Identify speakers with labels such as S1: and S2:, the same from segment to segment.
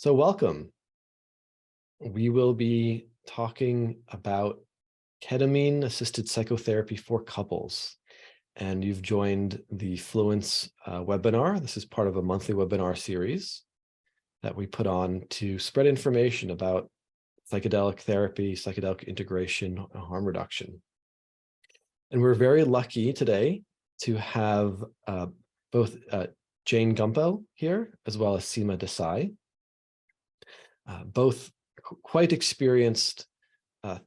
S1: So welcome. We will be talking about ketamine-assisted psychotherapy for couples. And you've joined the Fluence webinar. This is part of a monthly webinar series that we put on to spread information about psychedelic therapy, psychedelic integration, and harm reduction. And we're very lucky today to have both Jayne Gumpel here, as well as Seema Desai, both quite experienced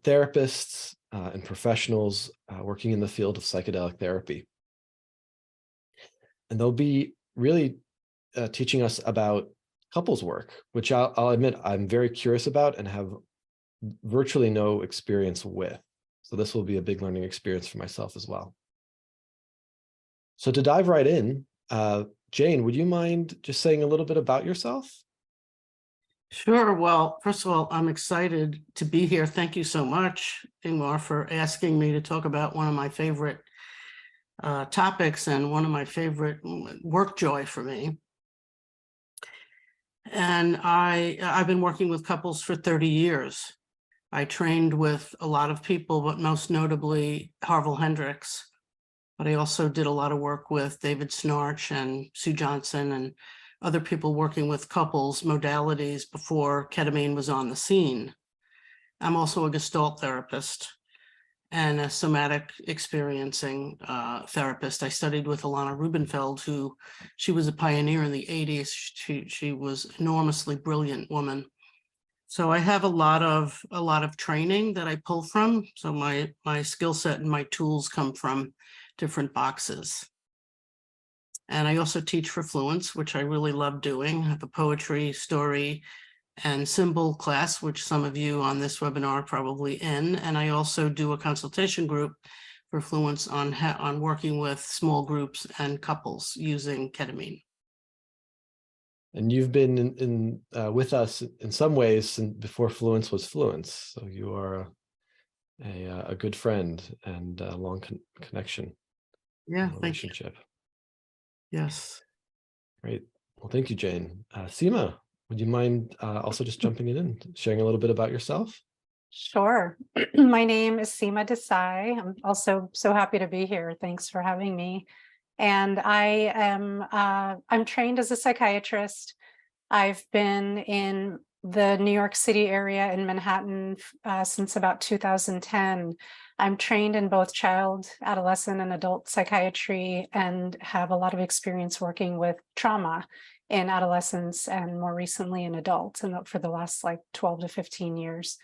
S1: therapists and professionals working in the field of psychedelic therapy. And they'll be really teaching us about couples work, which I'll admit I'm very curious about and have virtually no experience with. So this will be a big learning experience for myself as well. So to dive right in, Jayne, would you mind just saying a little bit about yourself?
S2: Sure. Well, first of all, I'm excited to be here. Thank you so much, Ingmar, for asking me to talk about one of my favorite topics and one of my favorite work joy for me. And I've been working with couples for 30 years. I trained with a lot of people, but most notably Harville Hendricks. But I also did a lot of work with David Snarch and Sue Johnson and other people working with couples modalities before ketamine was on the scene. I'm also a Gestalt therapist and a somatic experiencing therapist. I studied with Ilana Rubenfeld, she was a pioneer in the 80s. She was an enormously brilliant woman. So I have a lot of training that I pull from. So my skill set and my tools come from different boxes. And I also teach for Fluence, which I really love doing. I have a poetry, story, and symbol class, which some of you on this webinar are probably in. And I also do a consultation group for Fluence on working with small groups and couples using ketamine.
S1: And you've been with us in some ways since before Fluence was Fluence. So you are a good friend and a long connection.
S2: Yeah,
S1: relationship.
S2: Yes.
S1: Great. Well, thank you, Jayne. Seema, would you mind also just jumping in and sharing a little bit about yourself?
S3: Sure. My name is Seema Desai. I'm also so happy to be here. Thanks for having me. And I am I'm trained as a psychiatrist. I've been in the New York City area in Manhattan since about 2010. I'm trained in both child, adolescent, and adult psychiatry and have a lot of experience working with trauma in adolescents and more recently in adults and for the last like 12 to 15 years.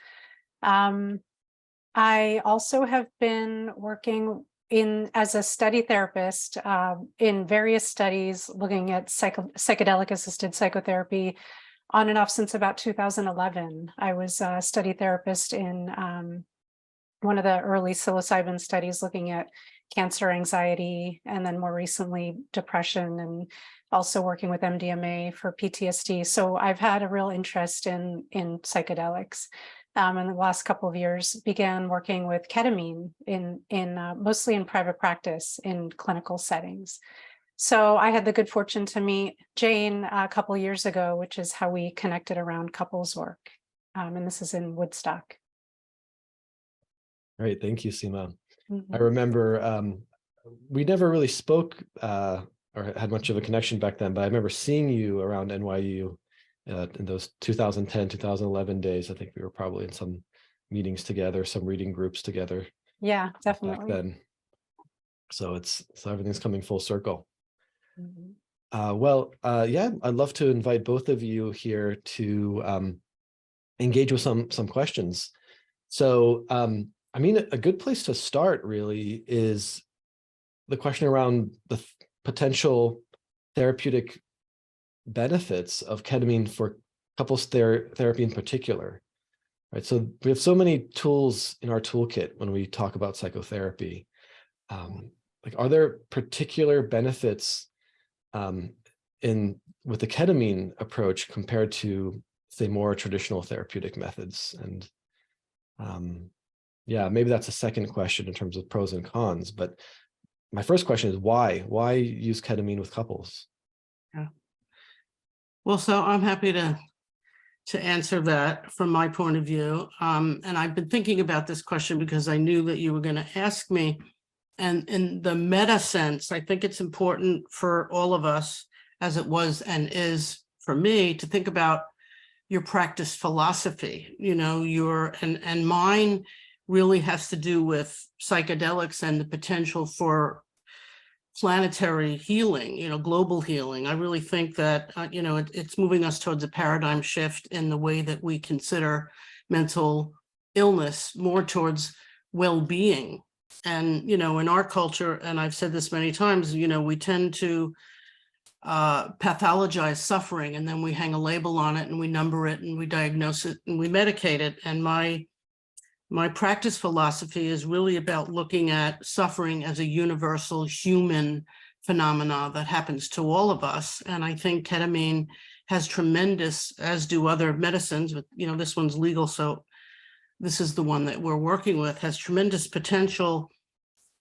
S3: I also have been working as a study therapist in various studies looking at psychedelic assisted psychotherapy on and off since about 2011. I was a study therapist in one of the early psilocybin studies looking at cancer, anxiety, and then more recently depression, and also working with MDMA for PTSD. So I've had a real interest in psychedelics. In the last couple of years, began working with ketamine in mostly in private practice in clinical settings. So I had the good fortune to meet Jayne a couple of years ago, which is how we connected around couples work. And this is in Woodstock.
S1: Great, thank you, Seema.
S3: Mm-hmm.
S1: I remember we never really spoke or had much of a connection back then, but I remember seeing you around NYU in those 2010, 2011 days. I think we were probably in some meetings together, some reading groups together.
S3: Yeah, definitely.
S1: Back then. So everything's coming full circle. Mm-hmm. Yeah, I'd love to invite both of you here to engage with some questions. So, I mean, a good place to start really is the question around the potential therapeutic benefits of ketamine for couples therapy in particular, right? So we have so many tools in our toolkit when we talk about psychotherapy. Like, are there particular benefits with the ketamine approach compared to, say, more traditional therapeutic methods? And yeah, maybe that's a second question in terms of pros and cons. But my first question is why? Why use ketamine with couples?
S2: Yeah. Well, so I'm happy to to answer that from my point of view. And I've been thinking about this question because I knew that you were going to ask me. And in the meta sense, I think it's important for all of us, as it was and is for me, to think about your practice philosophy, and mine really has to do with psychedelics and the potential for planetary healing, global healing. I really think that, it's moving us towards a paradigm shift in the way that we consider mental illness, more towards well-being. And, in our culture, and I've said this many times, we tend to pathologize suffering, and then we hang a label on it and we number it and we diagnose it and we medicate it. And my practice philosophy is really about looking at suffering as a universal human phenomena that happens to all of us. And I think ketamine has tremendous, as do other medicines, but this one's legal, so this is the one that we're working with, has tremendous potential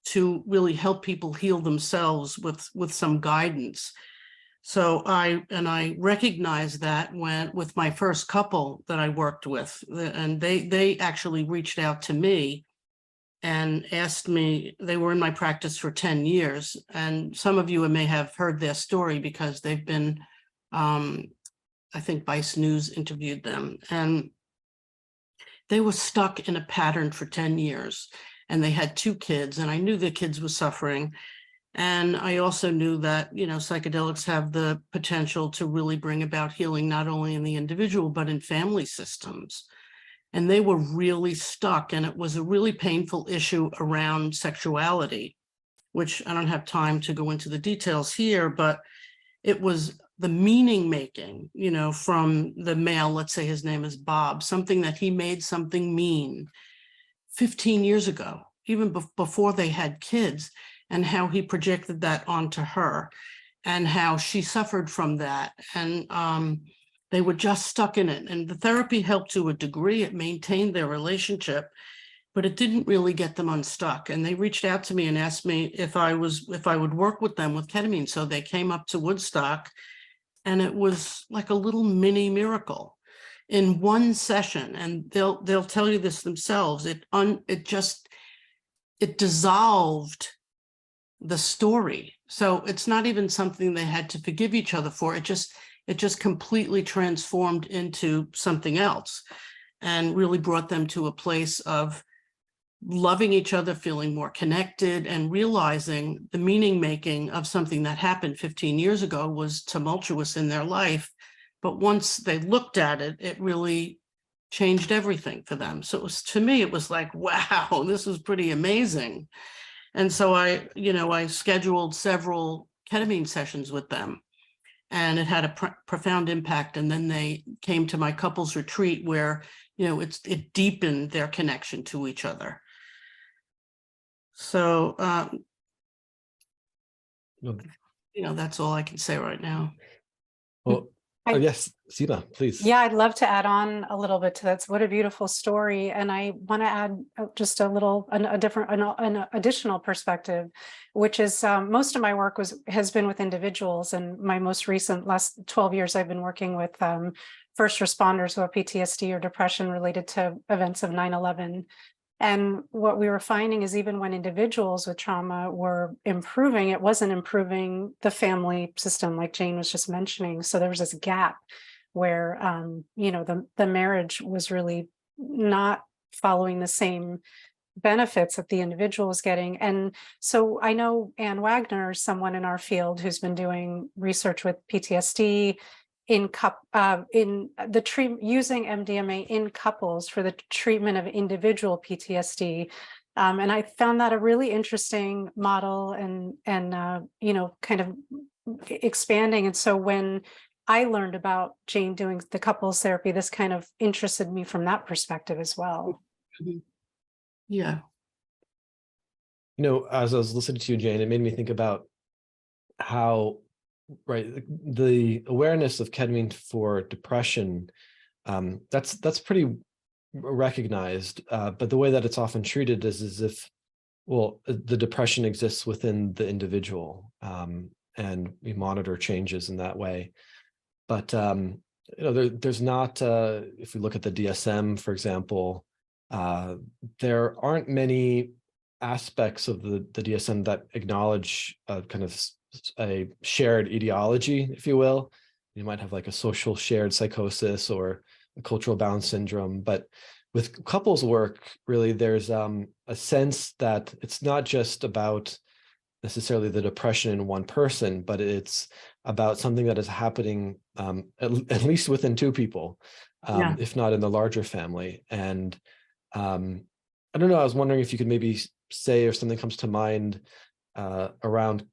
S2: to really help people heal themselves with some guidance. So I recognize that with my first couple that I worked with, and they actually reached out to me and asked me. They were in my practice for 10 years. And some of you may have heard their story because they've been, I think Vice News interviewed them, and they were stuck in a pattern for 10 years. And they had 2 kids, and I knew the kids were suffering. And I also knew that, psychedelics have the potential to really bring about healing, not only in the individual, but in family systems. And they were really stuck. And it was a really painful issue around sexuality, which I don't have time to go into the details here, but it was the meaning making, from the male, let's say his name is Bob, something that he made something mean 15 years ago, even before they had kids, and how he projected that onto her and how she suffered from that. And they were just stuck in it. And the therapy helped to a degree. It maintained their relationship, but it didn't really get them unstuck. And they reached out to me and asked me if I would work with them with ketamine. So they came up to Woodstock, and it was like a little mini miracle in one session. And they'll tell you this themselves. It dissolved the story. So it's not even something they had to forgive each other for. It just completely transformed into something else and really brought them to a place of loving each other, feeling more connected, and realizing the meaning making of something that happened 15 years ago was tumultuous in their life. But once they looked at it, it really changed everything for them. So to me, it was like, wow, this was pretty amazing. And so I scheduled several ketamine sessions with them, and it had a profound impact. And then they came to my couples retreat where, it deepened their connection to each other. So, that's all I can say right now.
S1: Well, yes, Seema, please.
S3: Yeah, I'd love to add on a little bit to that. What a beautiful story. And I want to add just an additional perspective, which is most of my work has been with individuals. And my most recent last 12 years, I've been working with first responders who have PTSD or depression related to events of 9/11. And what we were finding is even when individuals with trauma were improving, it wasn't improving the family system, like Jayne was just mentioning. So there was this gap where, the marriage was really not following the same benefits that the individual was getting. And so I know Ann Wagner, someone in our field who's been doing research with PTSD in the treatment using MDMA in couples for the treatment of individual PTSD. And I found that a really interesting model and kind of expanding. And so when I learned about Jayne doing the couples therapy, this kind of interested me from that perspective as well.
S2: Yeah.
S1: As I was listening to you, Jayne, it made me think about how, right, the awareness of ketamine for depression, that's pretty recognized, but the way that it's often treated is as if, the depression exists within the individual, and we monitor changes in that way. But there's not, if we look at the DSM, for example, there aren't many aspects of the DSM that acknowledge kind of a shared etiology, if you will. You might have like a social shared psychosis or a cultural balance syndrome, but with couples work, really, there's a sense that it's not just about necessarily the depression in one person, but it's about something that is happening at least within two people, if not in the larger family. And I don't know, I was wondering if you could maybe say, or something comes to mind around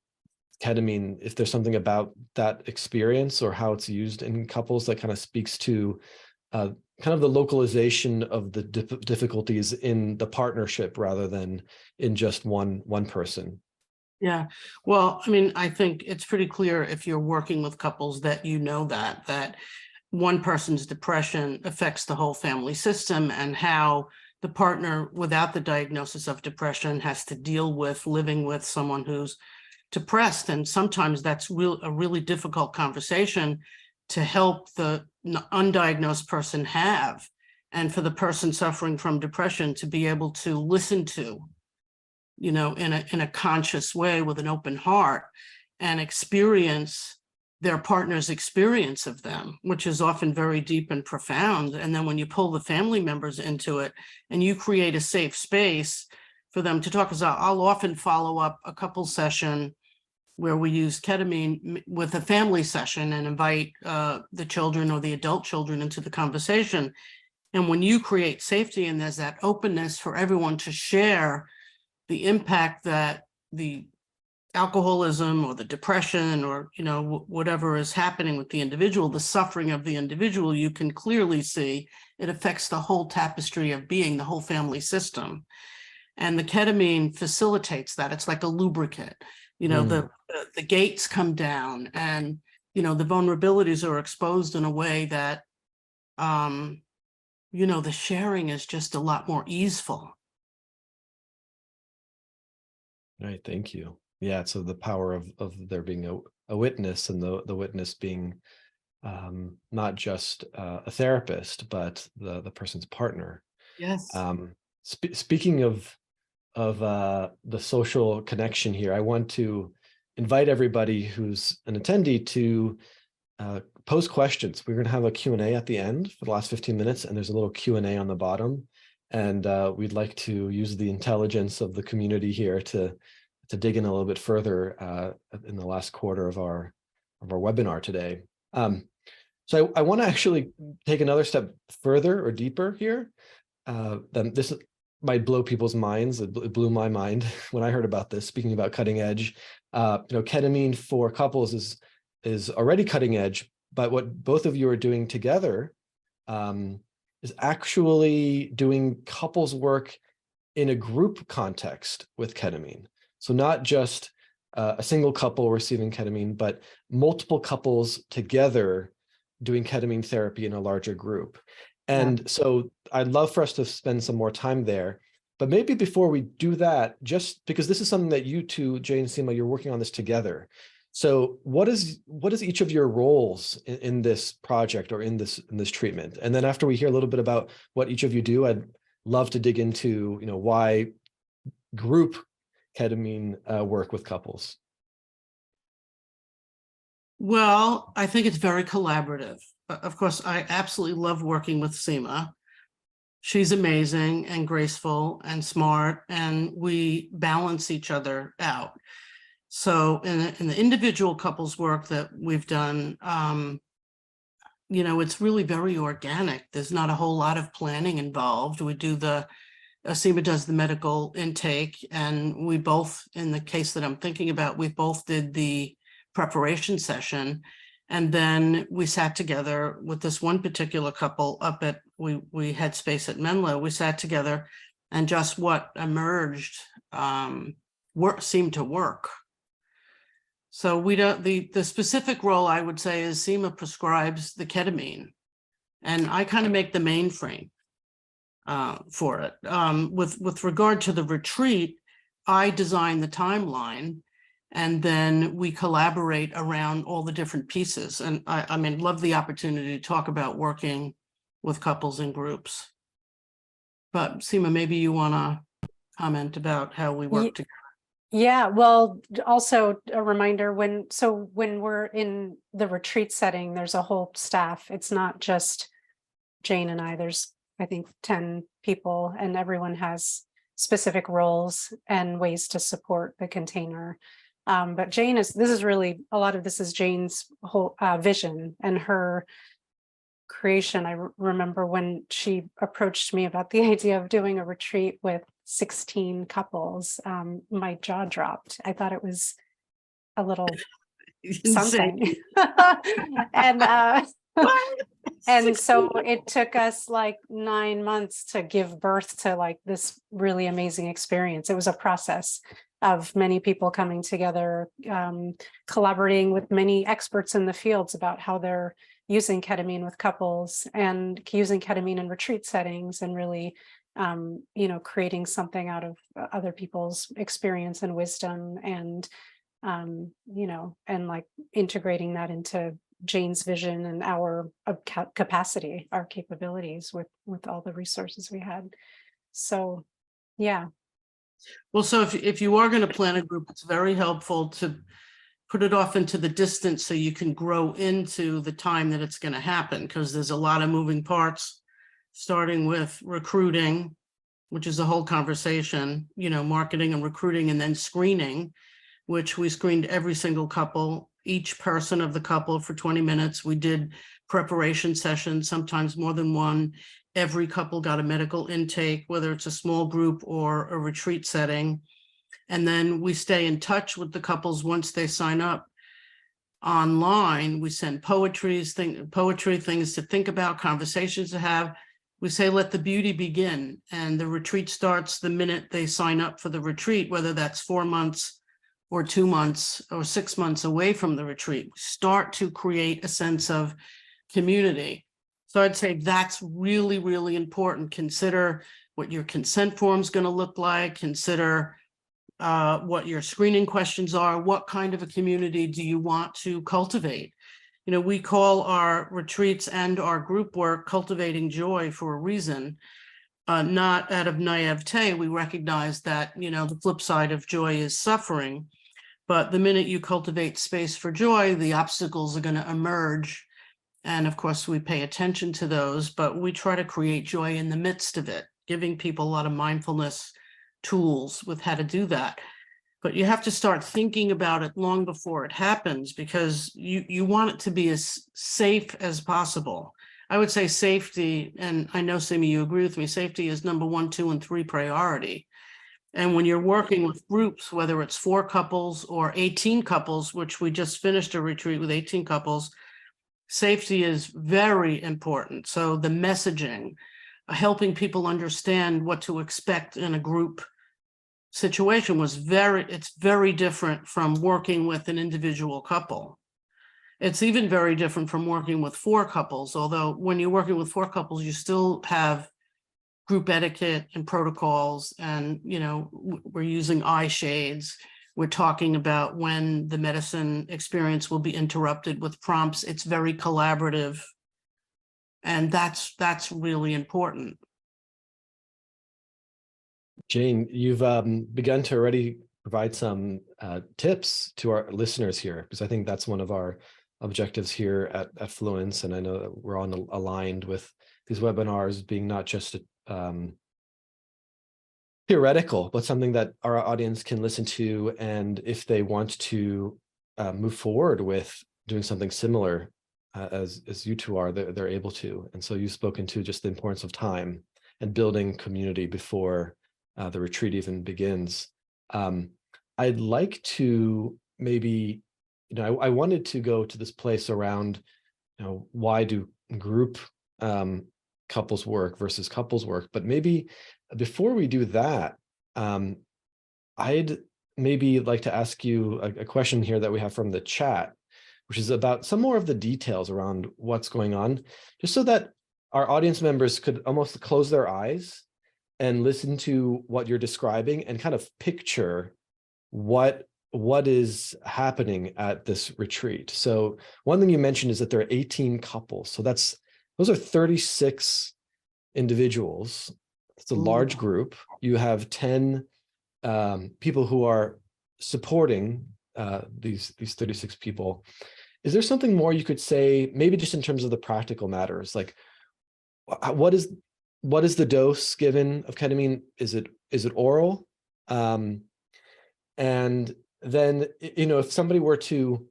S1: ketamine, if there's something about that experience or how it's used in couples that kind of speaks to kind of the localization of the difficulties in the partnership rather than in just one person.
S2: Yeah, well, I mean, I think it's pretty clear if you're working with couples that that one person's depression affects the whole family system, and how the partner without the diagnosis of depression has to deal with living with someone who's depressed. And sometimes that's a really difficult conversation to help the undiagnosed person have, and for the person suffering from depression to be able to listen to, in a conscious way with an open heart, and experience their partner's experience of them, which is often very deep and profound. And then when you pull the family members into it and you create a safe space for them to talk, because I'll often follow up a couple session where we use ketamine with a family session and invite the children or the adult children into the conversation. And when you create safety and there's that openness for everyone to share the impact that the alcoholism or the depression or, whatever is happening with the individual, the suffering of the individual, you can clearly see it affects the whole tapestry of being, the whole family system. And the ketamine facilitates that. It's like a lubricant. The gates come down, and, the vulnerabilities are exposed in a way that, the sharing is just a lot more easeful.
S1: Right, thank you. Yeah, so the power of there being a witness, and the witness being not just a therapist, but the person's partner.
S2: Yes.
S1: Speaking of the social connection here, I want to invite everybody who's an attendee to pose questions. We're going to have a Q&A at the end for the last 15 minutes, and there's a little Q&A on the bottom. And we'd like to use the intelligence of the community here to dig in a little bit further in the last quarter of our webinar today. So I want to actually take another step further or deeper here. This might blow people's minds. It blew my mind when I heard about this. Speaking about cutting edge, ketamine for couples is already cutting edge, but what both of you are doing together is actually doing couples work in a group context with ketamine. So not just a single couple receiving ketamine, but multiple couples together doing ketamine therapy in a larger group. And so I'd love for us to spend some more time there. But maybe before we do that, just because this is something that you two, Jayne and Seema, you're working on this together. So what is each of your roles in this project or in this treatment? And then after we hear a little bit about what each of you do, I'd love to dig into why group ketamine work with couples.
S2: Well, I think it's very collaborative. Of course, I absolutely love working with Seema. She's amazing and graceful and smart, and we balance each other out. So in the individual couples work that we've done, it's really very organic. There's not a whole lot of planning involved. We do Seema does the medical intake, and we both, in the case that I'm thinking about, we both did the preparation session. And then we sat together with this one particular couple up at, we had space at Menlo. We sat together, and just what emerged seemed to work. So we don't, the specific role I would say is Seema prescribes the ketamine, and I kind of make the mainframe for it. With regard to the retreat, I design the timeline, And then we collaborate around all the different pieces. And I mean, love the opportunity to talk about working with couples and groups. But Seema, maybe you want to comment about how we work together.
S3: Yeah, well, also a reminder when we're in the retreat setting, there's a whole staff. It's not just Jayne and I. There's, I think, 10 people, and everyone has specific roles and ways to support the container. But Jayne this is really, a lot of this is Jayne's whole vision and her creation. I remember when she approached me about the idea of doing a retreat with 16 couples, my jaw dropped. I thought it was a little something. And so it took us like 9 months to give birth to like this really amazing experience. It was a process of many people coming together, collaborating with many experts in the fields about how they're using ketamine with couples and using ketamine in retreat settings, and really creating something out of other people's experience and wisdom, and and like integrating that into Jayne's vision and our capacity, our capabilities with all the resources we had. So, yeah.
S2: Well, so if you are going to plan a group, it's very helpful to put it off into the distance so you can grow into the time that it's going to happen, because there's a lot of moving parts, starting with recruiting, which is a whole conversation, marketing and recruiting, and then screening, which we screened every single couple, each person of the couple for 20 minutes. We did preparation sessions, sometimes more than one. Every couple got a medical intake, whether it's a small group or a retreat setting. And then we stay in touch with the couples once they sign up online. We send poetry, things to think about, conversations to have. We say, let the beauty begin. And the retreat starts the minute they sign up for the retreat, whether that's 4 months or 2 months or 6 months away from the retreat. We start to create a sense of community. So I'd say that's really, really important. Consider what your consent form is going to look like. Consider what your screening questions are. What kind of a community do you want to cultivate? We call our retreats and our group work cultivating joy for a reason, not out of naivete. We recognize that, the flip side of joy is suffering. But the minute you cultivate space for joy, the obstacles are going to emerge. And of course, we pay attention to those, but we try to create joy in the midst of it, giving people a lot of mindfulness tools with how to do that. But you have to start thinking about it long before it happens, because you want it to be as safe as possible. I would say safety, and I know, Seema, you agree with me, safety is number 1, 2, and 3 priority. And when you're working with groups, whether it's 4 couples or 18 couples, which we just finished a retreat with 18 couples, safety is very important. So the messaging, helping people understand what to expect in a group situation it's very different from working with an individual couple. It's even very different from working with 4 couples, although when you're working with 4 couples, you still have group etiquette and protocols, and we're using eye shades. We're talking about when the medicine experience will be interrupted with prompts. It's very collaborative, and that's really important.
S1: Jayne, you've begun to already provide some tips to our listeners here, because I think that's one of our objectives here at Fluence, and I know that we're on aligned with these webinars being not just theoretical, but something that our audience can listen to, and if they want to move forward with doing something similar as you two are, they're able to. And so you've spoken to just the importance of time and building community before the retreat even begins. I'd like to maybe, I wanted to go to this place around, why do group couples work versus couples work? But maybe before we do that, I'd maybe like to ask you a question here that we have from the chat, which is about some more of the details around what's going on, just so that our audience members could almost close their eyes and listen to what you're describing and kind of picture what what is happening at this retreat. So one thing you mentioned is that there are 18 couples. So those are 36 individuals. It's a large group. You have 10 people who are supporting these 36 people. Is there something more you could say, maybe just in terms of the practical matters? Like, what is the dose given of ketamine? Is it oral? And then, if somebody were to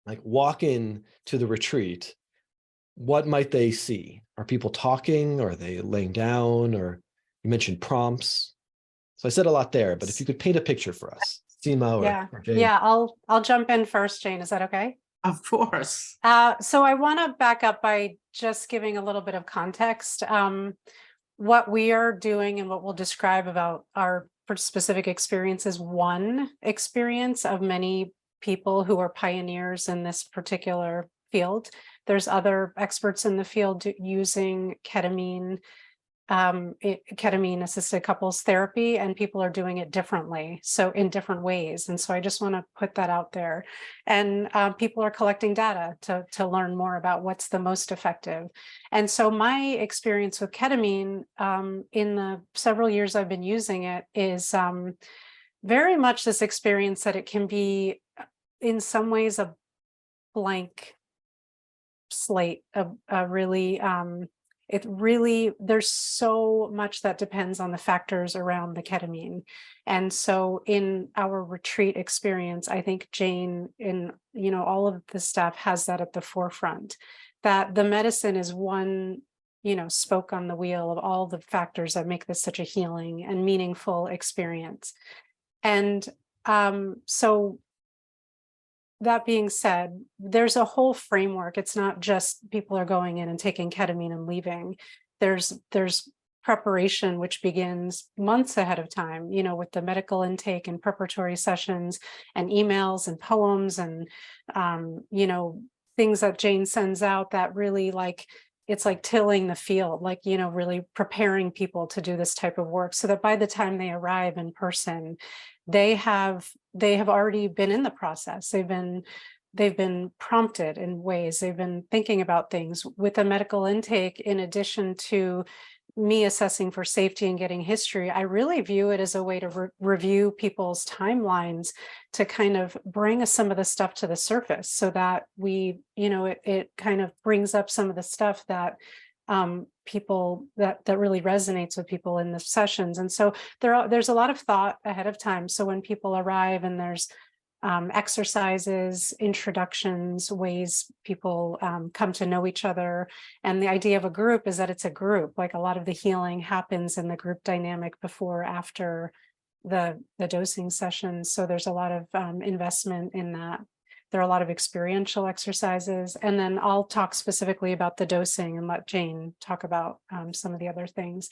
S1: like walk in to the retreat, what might they see? Are people talking? Or are they laying down? Or you mentioned prompts. So I said a lot there, but if you could paint a picture for us, Seema or Jayne.
S3: Yeah, I'll jump in first, Jayne. Is that okay?
S2: Of course.
S3: So I want to back up by just giving a little bit of context. What we are doing and what we'll describe about our specific experience is one experience of many people who are pioneers in this particular field. There's other experts in the field using ketamine-assisted couples therapy, and people are doing it differently, so in different ways. And so I just want to put that out there. And people are collecting data to learn more about what's the most effective. And so my experience with ketamine in the several years I've been using it is very much this experience that it can be in some ways a blank slate, there's so much that depends on the factors around the ketamine. And so in our retreat experience, I think Jayne, in all of the stuff, has that at the forefront, that the medicine is one spoke on the wheel of all the factors that make this such a healing and meaningful experience. And so that being said, there's a whole framework. It's not just people are going in and taking ketamine and leaving. There's preparation, which begins months ahead of time, with the medical intake and preparatory sessions and emails and poems and, things that Jayne sends out that really it's like tilling the field, really preparing people to do this type of work so that by the time they arrive in person, they have already been in the process. They've been prompted in ways. They've been thinking about things with a medical intake. In addition to me assessing for safety and getting history, I really view it as a way to review people's timelines to kind of bring some of the stuff to the surface so that it kind of brings up some of the stuff that people that really resonates with people in the sessions. And so there's a lot of thought ahead of time. So when people arrive and there's exercises, introductions, ways people come to know each other. And the idea of a group is that it's a group, like a lot of the healing happens in the group dynamic before, after the dosing sessions. So there's a lot of investment in that. There are a lot of experiential exercises. And then I'll talk specifically about the dosing and let Jayne talk about some of the other things.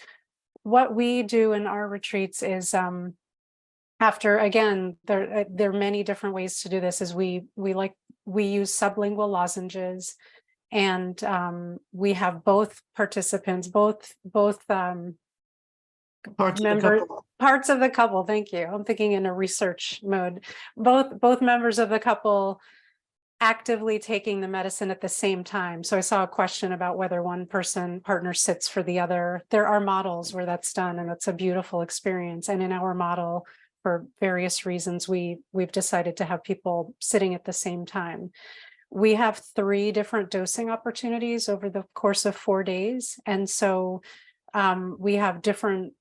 S3: What we do in our retreats is after, again, there are many different ways to do this, is we use sublingual lozenges, and we have both participants, both parts of the couple. Thank you. I'm thinking in a research mode. Both members of the couple actively taking the medicine at the same time. So I saw a question about whether one partner sits for the other. There are models where that's done, and it's a beautiful experience. And in our model, for various reasons, we've decided to have people sitting at the same time. We have 3 different dosing opportunities over the course of 4 days. And so we have different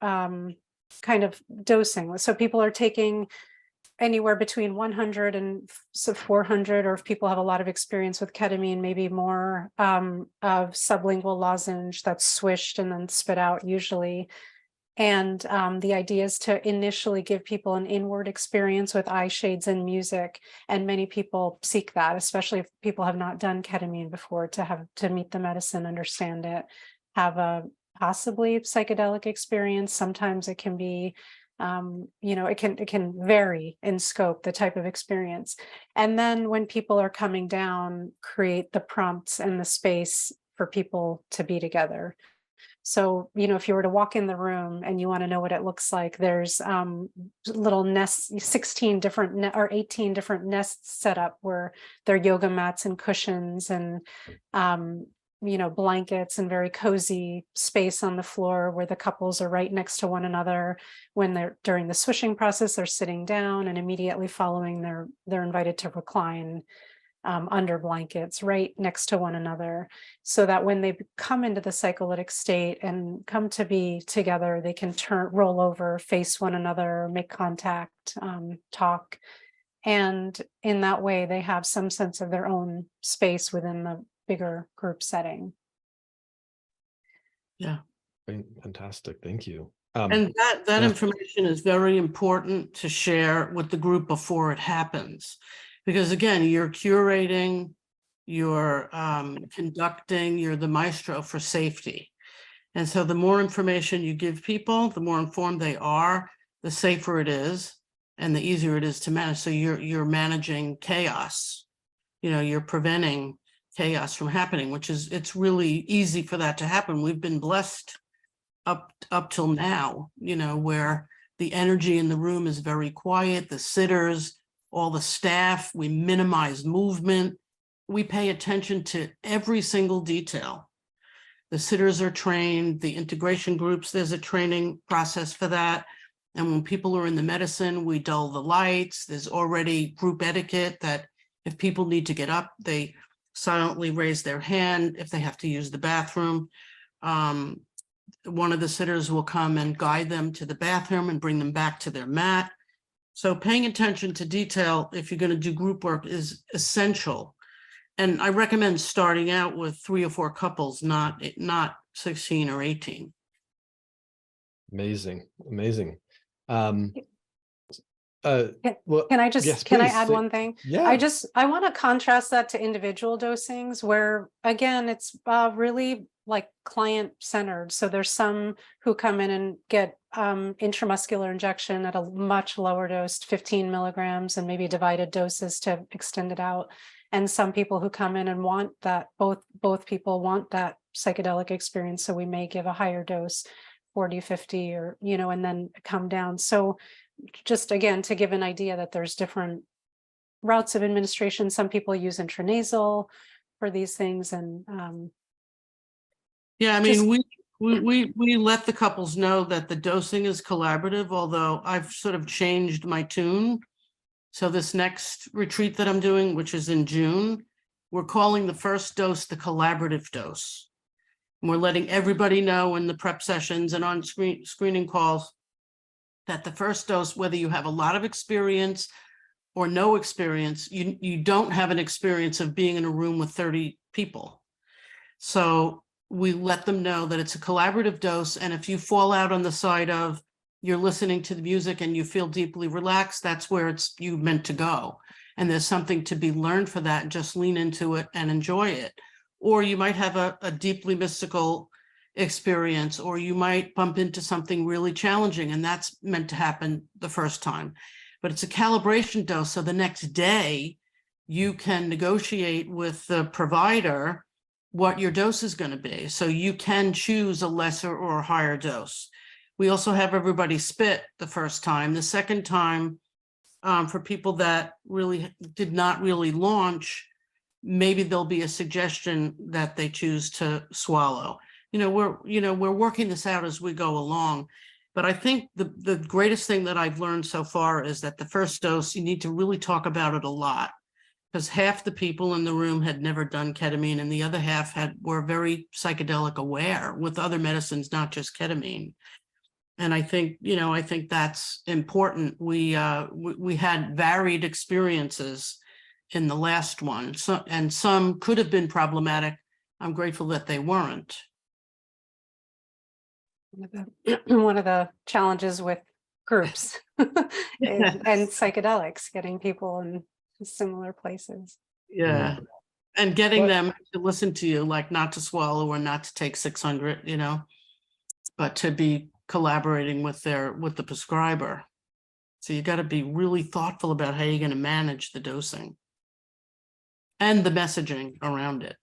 S3: kind of dosing. So people are taking anywhere between 100 and 400, or if people have a lot of experience with ketamine, maybe more of sublingual lozenge that's swished and then spit out usually. And the idea is to initially give people an inward experience with eye shades and music. And many people seek that, especially if people have not done ketamine before, to meet the medicine, understand it, have a possibly psychedelic experience. Sometimes it can be, it can vary in scope, the type of experience. And then when people are coming down, create the prompts and the space for people to be together. So, if you were to walk in the room and you want to know what it looks like, there's little nests, 16 different or 18 different nests set up where there are yoga mats and cushions and blankets and very cozy space on the floor where the couples are right next to one another. When they're during the swishing process, they're sitting down, and immediately following, they're invited to recline under blankets right next to one another, so that when they come into the psycholytic state and come to be together, they can roll over, face one another, make contact, talk. And in that way, they have some sense of their own space within the bigger group setting.
S2: Yeah.
S1: Fantastic. Thank you.
S2: And that
S1: yeah.
S2: information is very important to share with the group before it happens. Because again, you're curating, you're conducting, you're the maestro for safety. And so the more information you give people, the more informed they are, the safer it is, and the easier it is to manage. So you're managing chaos. You're preventing chaos from happening, it's really easy for that to happen. We've been blessed up till now, where the energy in the room is very quiet, the sitters, all the staff, we minimize movement. We pay attention to every single detail. The sitters are trained, the integration groups, there's a training process for that. And when people are in the medicine, we dull the lights. There's already group etiquette that if people need to get up, they silently raise their hand if they have to use the bathroom. One of the sitters will come and guide them to the bathroom and bring them back to their mat. So paying attention to detail, if you're going to do group work, is essential. And I recommend starting out with 3 or 4 couples, not 16 or 18.
S1: Amazing.
S3: Can I just,
S1: yes,
S3: can I
S1: please.
S3: add one thing?
S1: Yeah.
S3: I want to contrast that to individual dosings where, again, it's really like client centered. So there's some who come in and get intramuscular injection at a much lower dose, 15 milligrams, and maybe divided doses to extend it out. And some people who come in and want that, both people want that psychedelic experience. So we may give a higher dose, 40, 50, or, and then come down. So just again, to give an idea that there's different routes of administration. Some people use intranasal for these things. And
S2: yeah, I mean, we let the couples know that the dosing is collaborative, although I've sort of changed my tune. So this next retreat that I'm doing, which is in June, we're calling the first dose the collaborative dose. And we're letting everybody know in the prep sessions and on screening calls that the first dose, whether you have a lot of experience or no experience, you don't have an experience of being in a room with 30 people. So we let them know that it's a collaborative dose. And if you fall out on the side of you're listening to the music and you feel deeply relaxed, that's where you meant to go. And there's something to be learned for that. Just lean into it and enjoy it. Or you might have a deeply mystical experience, or you might bump into something really challenging, and that's meant to happen the first time. But it's a calibration dose. So the next day you can negotiate with the provider what your dose is going to be. So you can choose a lesser or a higher dose. We also have everybody spit the first time. The second time, for people that really did not really launch, maybe there'll be a suggestion that they choose to swallow. We're working this out as we go along. But I think the greatest thing that I've learned so far is that the first dose, you need to really talk about it a lot, because half the people in the room had never done ketamine and the other half were very psychedelic aware with other medicines, not just ketamine. And I think that's important. We had varied experiences in the last one, and some could have been problematic. I'm grateful that they weren't.
S3: One of the challenges with groups and psychedelics, getting people in similar places.
S2: Yeah. And getting them to listen to you, like not to swallow or not to take 600, but to be collaborating with the prescriber. So you got to be really thoughtful about how you're going to manage the dosing and the messaging around it.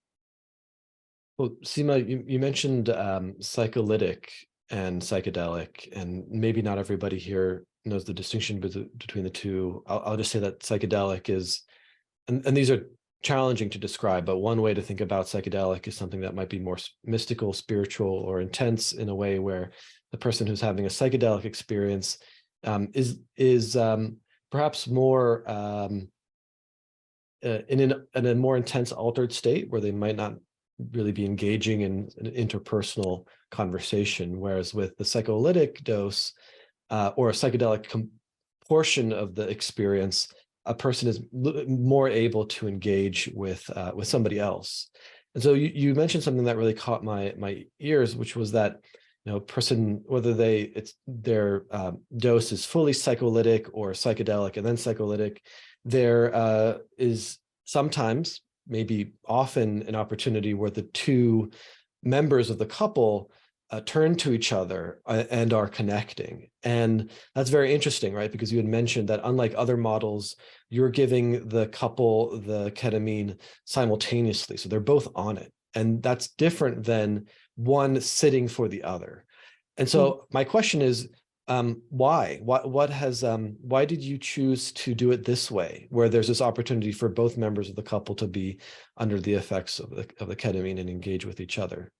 S1: Well, Seema, you mentioned psycholytic and psychedelic, and maybe not everybody here knows the distinction between the two. I'll just say that psychedelic is, and these are challenging to describe, but one way to think about psychedelic is something that might be more mystical, spiritual, or intense in a way where the person who's having a psychedelic experience is perhaps more in a more intense altered state where they might not really be engaging in an interpersonal conversation, whereas with the psycholytic dose or a psychedelic portion of the experience, a person is more able to engage with somebody else. And so you mentioned something that really caught my ears, which was that, you know, person, whether their dose is fully psycholytic or psychedelic and then psycholytic, there is sometimes, maybe often, an opportunity where the two members of the couple turn to each other and are connecting. And that's very interesting, right? Because you had mentioned that unlike other models, you're giving the couple the ketamine simultaneously. So they're both on it. And that's different than one sitting for the other. And so my question is, why? Why did you choose to do it this way, where there's this opportunity for both members of the couple to be under the effects of the ketamine and engage with each other?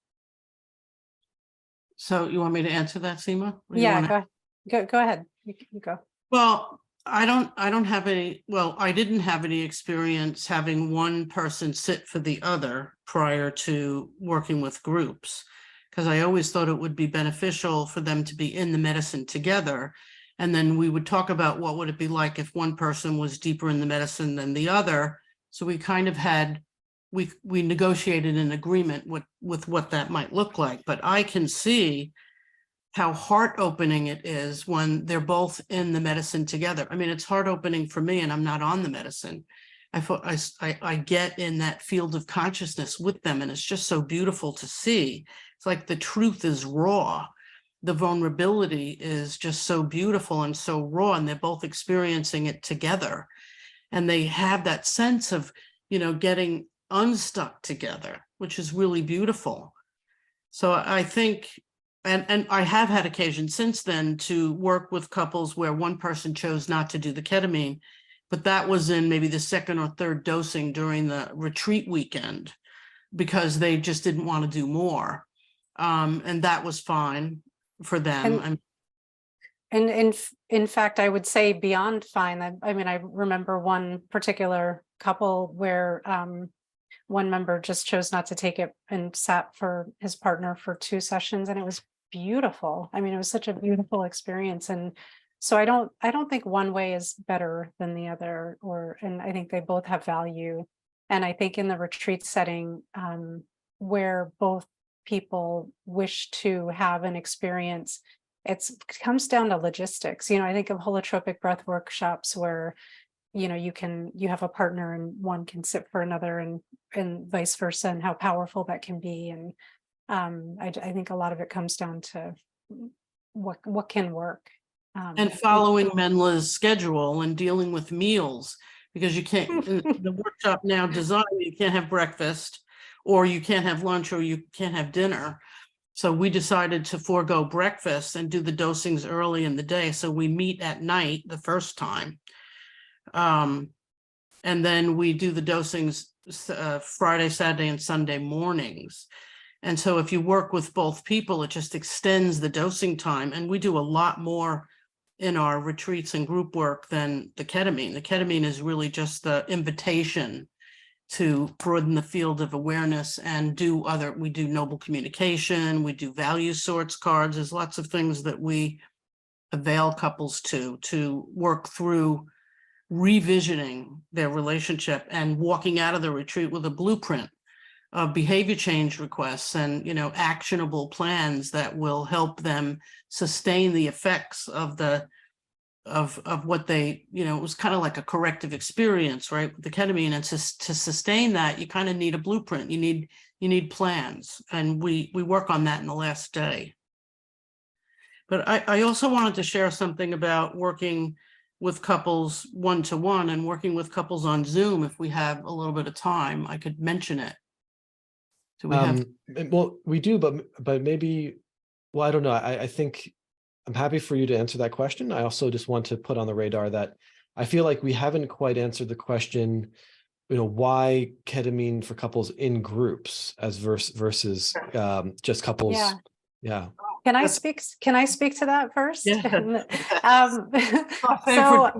S2: So you want me to answer that, Seema?
S3: Yeah, go ahead. You go.
S2: Well, I don't have any, well, I didn't have any experience having one person sit for the other prior to working with groups, because I always thought it would be beneficial for them to be in the medicine together. And then we would talk about what would it be like if one person was deeper in the medicine than the other. So we kind of had, we negotiated an agreement with what that might look like. But I can see how heart-opening it is when they're both in the medicine together. I mean, it's heart-opening for me, and I'm not on the medicine. I get in that field of consciousness with them, and it's just so beautiful to see. It's like the truth is raw. The vulnerability is just so beautiful and so raw, and they're both experiencing it together. And they have that sense of, you know, getting unstuck together, which is really beautiful. So I think, and I have had occasion since then to work with couples where one person chose not to do the ketamine, but that was in maybe the second or third dosing during the retreat weekend because they just didn't want to do more. And that was fine for them.
S3: And in fact, I would say beyond fine. I mean, I remember one particular couple where one member just chose not to take it and sat for his partner for 2 sessions, and it was beautiful. I mean, it was such a beautiful experience. And so I don't think one way is better than the other, and I think they both have value. And I think in the retreat setting, where both people wish to have an experience, it comes down to logistics. You know, I think of holotropic breath workshops where, you know, you have a partner and one can sit for another, and vice versa, and how powerful that can be. And I think a lot of it comes down to what can work.
S2: And following Menla's schedule and dealing with meals, because you can't, in the workshop now designed, you can't have breakfast, or you can't have lunch, or you can't have dinner. So we decided to forego breakfast and do the dosings early in the day. So we meet at night the first time. And then we do the dosings Friday, Saturday, and Sunday mornings. And so if you work with both people, it just extends the dosing time. And we do a lot more in our retreats and group work than the ketamine. The ketamine is really just the invitation to broaden the field of awareness and we do noble communication, we do value sorts cards. There's lots of things that we avail couples to work through revisioning their relationship and walking out of the retreat with a blueprint of behavior change requests and, you know, actionable plans that will help them sustain the effects of what they, you know, it was kind of like a corrective experience, right? With the ketamine, and to sustain that, you kind of need a blueprint. You need plans, and we work on that in the last day. But I also wanted to share something about working with couples one-to-one and working with couples on Zoom. If we have a little bit of time, I could mention it. Do we have?
S1: Well, we do, but maybe, well, I don't know. I think I'm happy for you to answer that question. I also just want to put on the radar that I feel like we haven't quite answered the question, why ketamine for couples in groups as versus just couples.
S3: Yeah.
S1: Yeah.
S3: Can I speak to that first?
S2: Yeah.
S3: So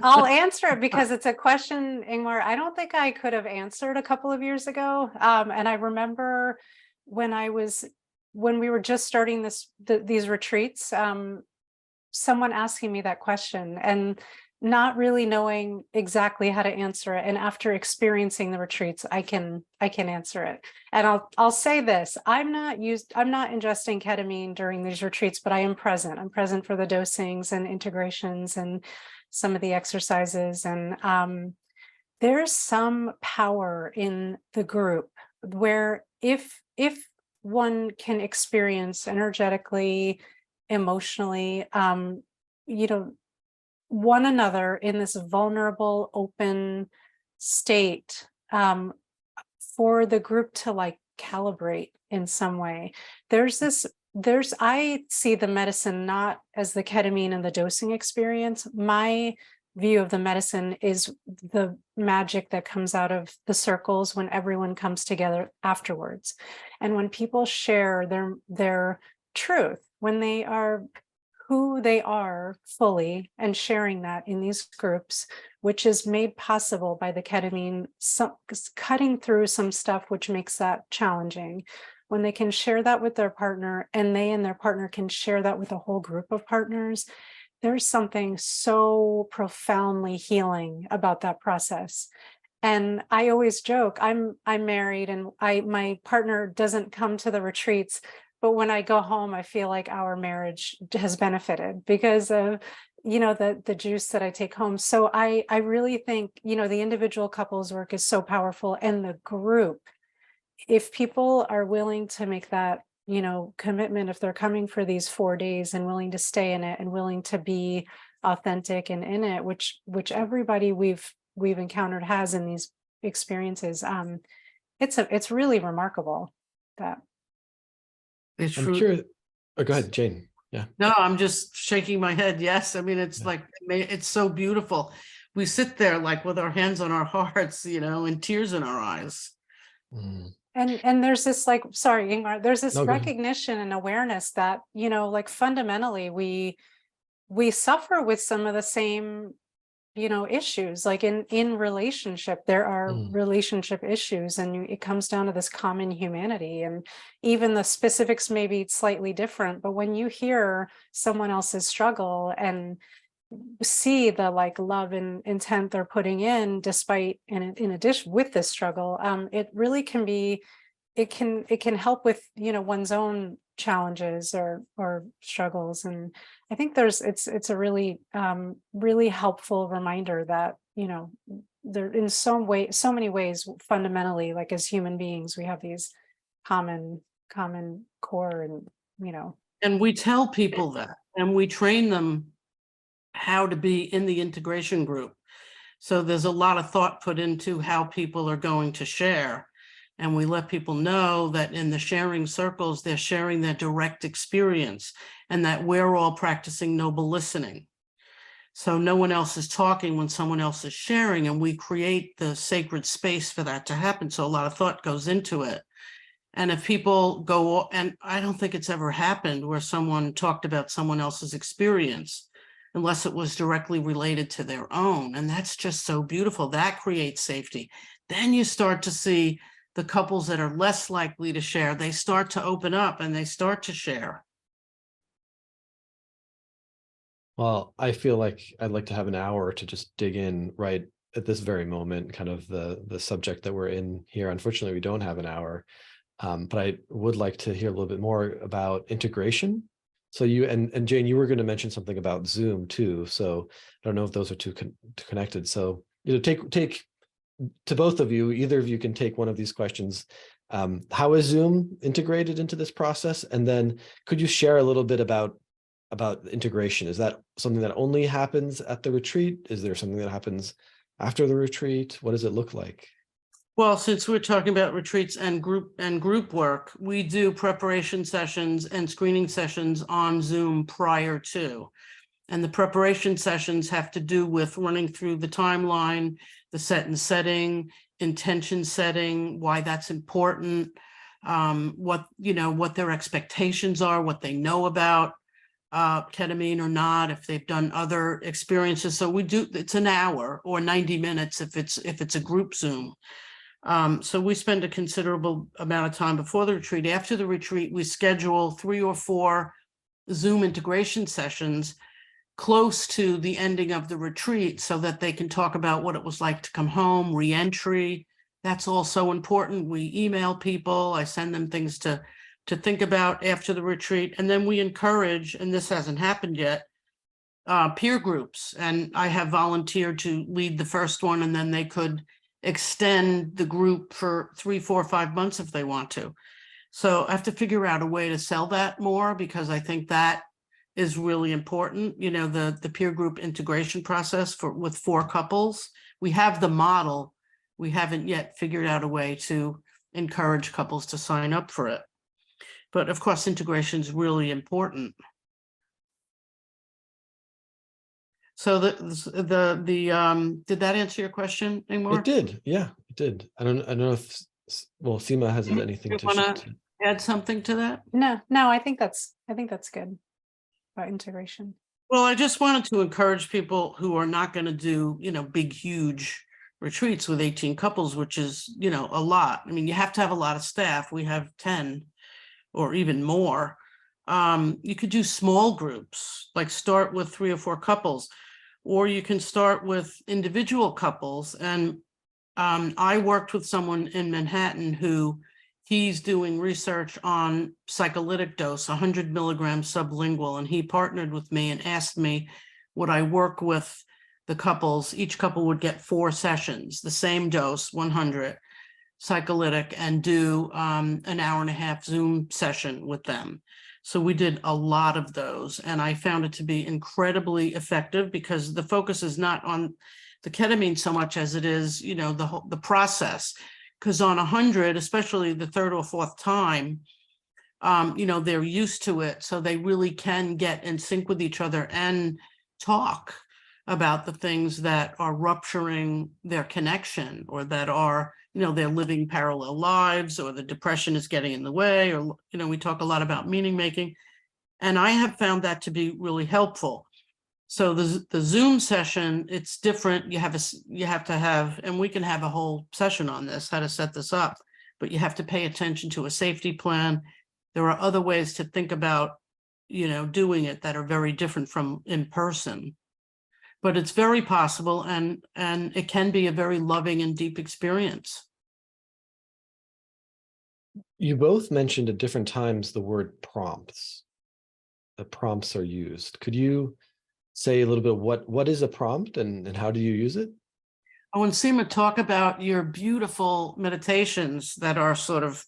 S3: I'll answer it because it's a question, Ingmar, I don't think I could have answered a couple of years ago. And I remember when we were just starting these retreats, someone asking me that question and not really knowing exactly how to answer it. And after experiencing the retreats, I can answer it. And I'll say this, I'm not ingesting ketamine during these retreats, but I am present. I'm present for the dosings and integrations and some of the exercises. And there's some power in the group where if one can experience energetically, emotionally, one another in this vulnerable, open state, for the group to like calibrate in some way. I see the medicine not as the ketamine and the dosing experience. My view of the medicine is the magic that comes out of the circles when everyone comes together afterwards. And when people share their truth, when they are who they are fully and sharing that in these groups, which is made possible by the ketamine, cutting through some stuff which makes that challenging. When they can share that with their partner and they and their partner can share that with a whole group of partners, there's something so profoundly healing about that process. And I always joke, I'm married and my partner doesn't come to the retreats, but when I go home, I feel like our marriage has benefited because of, the juice that I take home. So I really think, the individual couples work is so powerful, and the group, if people are willing to make that, commitment, if they're coming for these 4 days and willing to stay in it and willing to be authentic and in it, which everybody we've encountered has in these experiences, it's really remarkable that.
S1: I'm curious. Oh, go ahead, Jayne. Yeah.
S2: No, I'm just shaking my head. Yes. I mean, it's like, it's so beautiful. We sit there like with our hands on our hearts, and tears in our eyes.
S1: Mm.
S3: And there's this sorry, Ingmar, there's this
S1: No,
S3: recognition and awareness that, fundamentally we suffer with some of the same, issues. Like in relationship, there are relationship issues, and it comes down to this common humanity, and even the specifics may be slightly different, but when you hear someone else's struggle and see the love and intent they're putting in despite in addition with this struggle, it really can be, it can help with one's own challenges or struggles. And I think it's a really really helpful reminder that there in so many ways fundamentally, like as human beings, we have these common core,
S2: and we tell people that, and we train them how to be in the integration group. So there's a lot of thought put into how people are going to share. And we let people know that in the sharing circles, they're sharing their direct experience, and that we're all practicing noble listening. So no one else is talking when someone else is sharing, and we create the sacred space for that to happen. So a lot of thought goes into it. And if people go, and I don't think it's ever happened where someone talked about someone else's experience, unless it was directly related to their own. And that's just so beautiful. That creates safety. Then you start to see the couples that are less likely to share, they start to open up and they start to share.
S1: Well, I feel like I'd like to have an hour to just dig in right at this very moment, kind of the subject that we're in here. Unfortunately, we don't have an hour, but I would like to hear a little bit more about integration. So you and Jayne, you were going to mention something about Zoom too. So I don't know if those are two connected. So take to both of you, either of you can take one of these questions. How is Zoom integrated into this process? And then could you share a little bit about integration? Is that something that only happens at the retreat? Is there something that happens after the retreat? What does it look like?
S2: Well, since we're talking about retreats and group work, we do preparation sessions and screening sessions on Zoom prior to. And the preparation sessions have to do with running through the timeline, the set and setting, intention setting, why that's important, what their expectations are, what they know about ketamine or not, if they've done other experiences. So we do, it's an hour or 90 minutes if it's a group Zoom. So we spend a considerable amount of time before the retreat. After the retreat, we schedule 3 or 4 Zoom integration sessions close to the ending of the retreat so that they can talk about what it was like to come home, re-entry. That's also important. We email people. I send them things to think about after the retreat. And then we encourage, and this hasn't happened yet, peer groups. And I have volunteered to lead the first one, and then they could extend the group for 3, 4, 5 months if they want to. So I have to figure out a way to sell that more, because I think that is really important. You know, the peer group integration process with 4 couples. We have the model. We haven't yet figured out a way to encourage couples to sign up for it. But of course, integration is really important. So did that answer your question, Ingmar?
S1: It did. Yeah, it did. I don't know if, well, Seema has anything to
S2: want to add something to that?
S3: No, I think that's good about integration.
S2: Well, I just wanted to encourage people who are not going to do, big, huge retreats with 18 couples, which is, a lot. I mean, you have to have a lot of staff. We have 10 or even more. You could do small groups, like start with 3 or 4 couples, or you can start with individual couples. And I worked with someone in Manhattan who he's doing research on psycholytic dose, 100 milligrams sublingual, and he partnered with me and asked me, would I work with the couples? Each couple would get 4 sessions, the same dose, 100 psycholytic, and do an hour-and-a-half Zoom session with them. So we did a lot of those, and I found it to be incredibly effective, because the focus is not on the ketamine so much as it is, the process. Because on 100, especially the 3rd or 4th time, they're used to it, so they really can get in sync with each other and talk about the things that are rupturing their connection, or that are, they're living parallel lives, or the depression is getting in the way, or, we talk a lot about meaning making. And I have found that to be really helpful. So the Zoom session, it's different. You have to have, and we can have a whole session on this, how to set this up, but you have to pay attention to a safety plan. There are other ways to think about, doing it that are very different from in person. But it's very possible, and it can be a very loving and deep experience.
S1: You both mentioned at different times the word prompts. The prompts are used. Could you say a little bit what is a prompt and how do you use it?
S2: Oh, and Seema, talk about your beautiful meditations that are sort of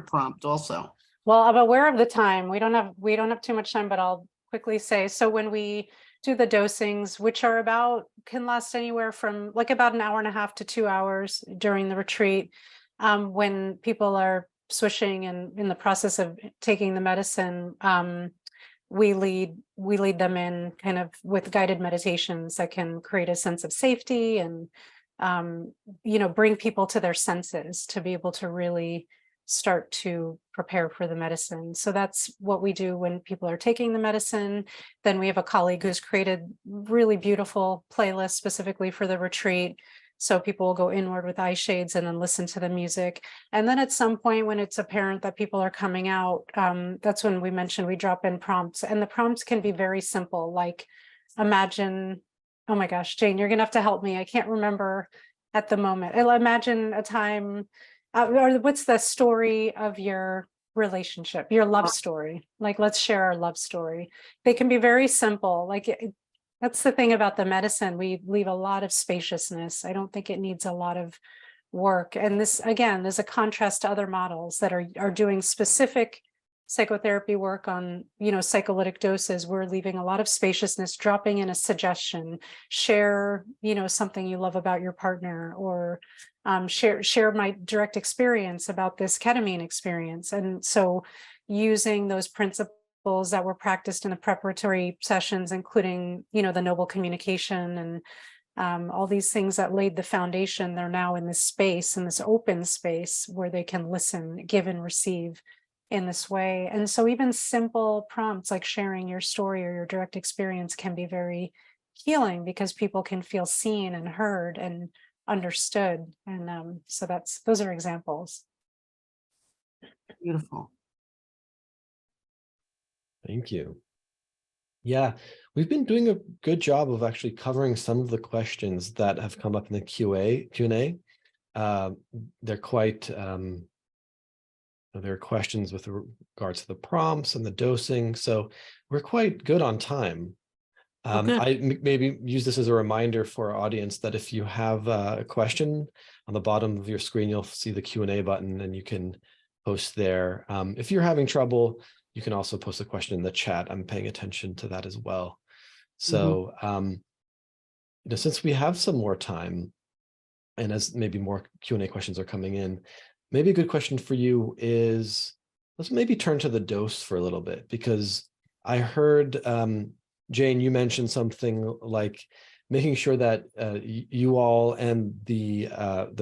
S2: prompt also.
S3: Well, I'm aware of the time. We don't have too much time, but I'll quickly say, so when we do the dosings, which can last anywhere from like about an hour and a half to 2 hours during the retreat, when people are switching and in the process of taking the medicine, we lead them in kind of with guided meditations that can create a sense of safety and bring people to their senses to be able to really start to prepare for the medicine. So that's what we do when people are taking the medicine. Then we have a colleague who's created really beautiful playlists specifically for the retreat. So people will go inward with eye shades and then listen to the music. And then at some point when it's apparent that people are coming out, that's when we mentioned we drop in prompts. And the prompts can be very simple, like imagine, oh my gosh, Jayne, you're gonna have to help me. I can't remember at the moment. I'll imagine a time, or what's the story of your relationship, your love story? Like, let's share our love story. They can be very simple. Like, that's the thing about the medicine. We leave a lot of spaciousness. I don't think it needs a lot of work. And this, again, there's a contrast to other models that are doing specific psychotherapy work on, psycholytic doses. We're leaving a lot of spaciousness, dropping in a suggestion, share, something you love about your partner, or share my direct experience about this ketamine experience. And so using those principles that were practiced in the preparatory sessions, including, the noble communication and all these things that laid the foundation, they're now in this space, in this open space where they can listen, give and receive in this way. And so even simple prompts like sharing your story or your direct experience can be very healing, because people can feel seen and heard and understood. And so those are examples.
S2: Beautiful.
S1: Thank you. Yeah, we've been doing a good job of actually covering some of the questions that have come up in the Q&A. They're quite, there are questions with regards to the prompts and the dosing. So we're quite good on time. I maybe use this as a reminder for our audience that if you have a question, on the bottom of your screen, you'll see the Q&A button and you can post there. If you're having trouble, you can also post a question in the chat. I'm paying attention to that as well. So, since we have some more time, and as maybe more Q&A questions are coming in, maybe a good question for you is, let's maybe turn to the dose for a little bit, because I heard, Jayne, you mentioned something like making sure that you all and the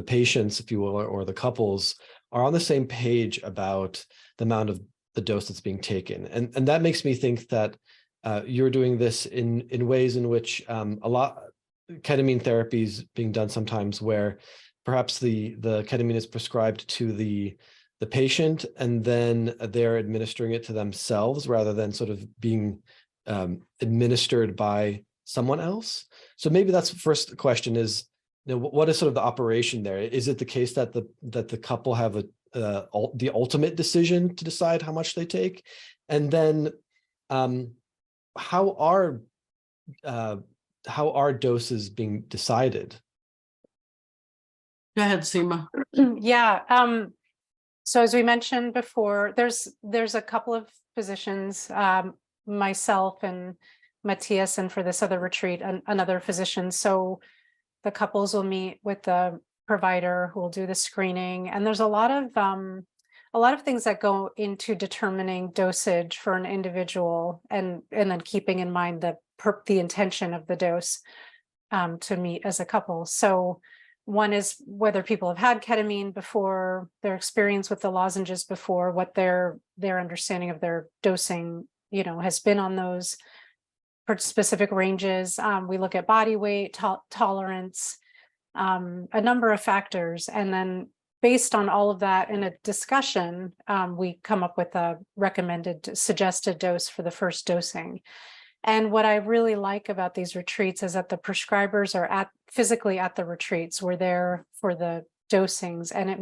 S1: patients, if you will, or the couples are on the same page about the amount of the dose that's being taken. And that makes me think that you're doing this in ways in which a lot ketamine therapy is being done sometimes, where perhaps the ketamine is prescribed to the patient and then they're administering it to themselves rather than sort of being administered by someone else. So maybe that's the first question is, what is sort of the operation there? Is it the case that the couple have the ultimate decision to decide how much they take? And then how are doses being decided?
S2: Go ahead, Seema.
S3: Yeah. So as we mentioned before, there's a couple of physicians, myself and Matthias, and for this other retreat, another physician. So the couples will meet with the provider who will do the screening, and there's a lot of things that go into determining dosage for an individual, and then keeping in mind the intention of the dose to meet as a couple. So one is whether people have had ketamine before, their experience with the lozenges before, what their understanding of their dosing, has been on those specific ranges. We look at body weight, tolerance, a number of factors. And then based on all of that in a discussion, we come up with a recommended suggested dose for the first dosing. And what I really like about these retreats is that the prescribers are physically at the retreats. We're there for the dosings, and it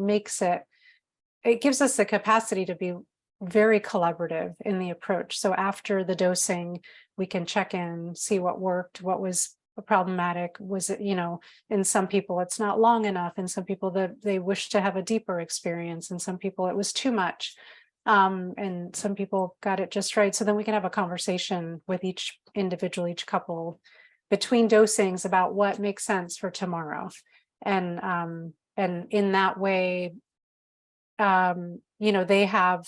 S3: gives us the capacity to be very collaborative in the approach. So after the dosing, we can check in, see what worked, what was problematic. Was it, in some people it's not long enough, in some people they wish to have a deeper experience, in some people it was too much. And some people got it just right. So then we can have a conversation with each couple between dosings about what makes sense for tomorrow. And in that way, they have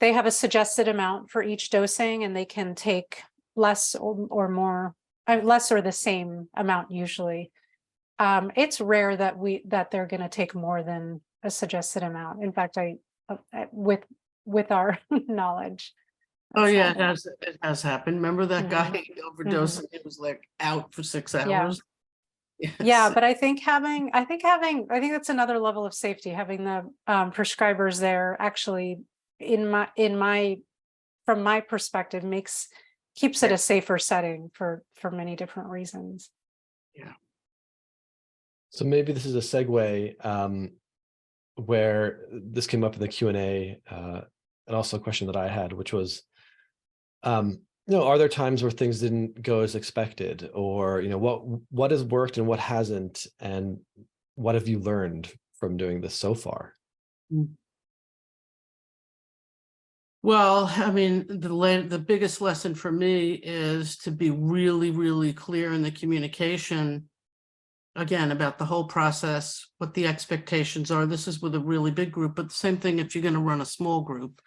S3: a suggested amount for each dosing, and they can take less or more, less or the same amount usually. It's rare that they're going to take more than a suggested amount. In fact, with our knowledge.
S2: Oh yeah, it has happened. Remember that guy overdosed and he was like out for 6 hours?
S3: Yes. Yeah, but I think that's another level of safety, having the prescribers there actually from my perspective keeps it a safer setting for many different reasons.
S2: Yeah.
S1: So maybe this is a segue where this came up in the Q&A, and also a question that I had, which was, are there times where things didn't go as expected, or what has worked and what hasn't, and what have you learned from doing this so far?
S2: Well, I mean, the biggest lesson for me is to be really, really clear in the communication again, about the whole process, what the expectations are. This is with a really big group, but the same thing if you're going to run a small group.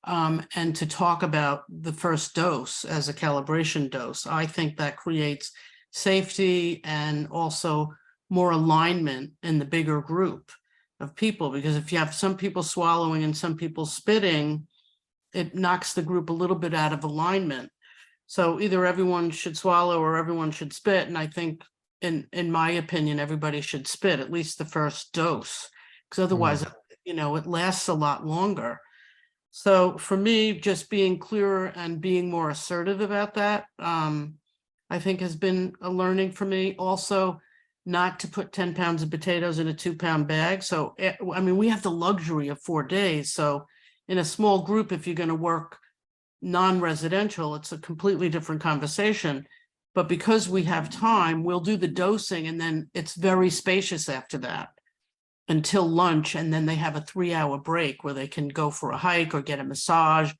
S2: And to talk about the first dose as a calibration dose, I think that creates safety and also more alignment in the bigger group of people. Because if you have some people swallowing and some people spitting, it knocks the group a little bit out of alignment. So either everyone should swallow or everyone should spit. And I think, in my opinion, everybody should spit at least the first dose, because otherwise, you know, it lasts a lot longer. So for me, just being clearer and being more assertive about that, I think has been a learning for me. Also, not to put 10 pounds of potatoes in a 2-pound bag. So, I mean, we have the luxury of 4 days. So in a small group, if you're going to work non-residential, it's a completely different conversation. But because we have time, we'll do the dosing, and then it's very spacious after that until lunch, and then they have a 3-hour break where they can go for a hike or get a massage.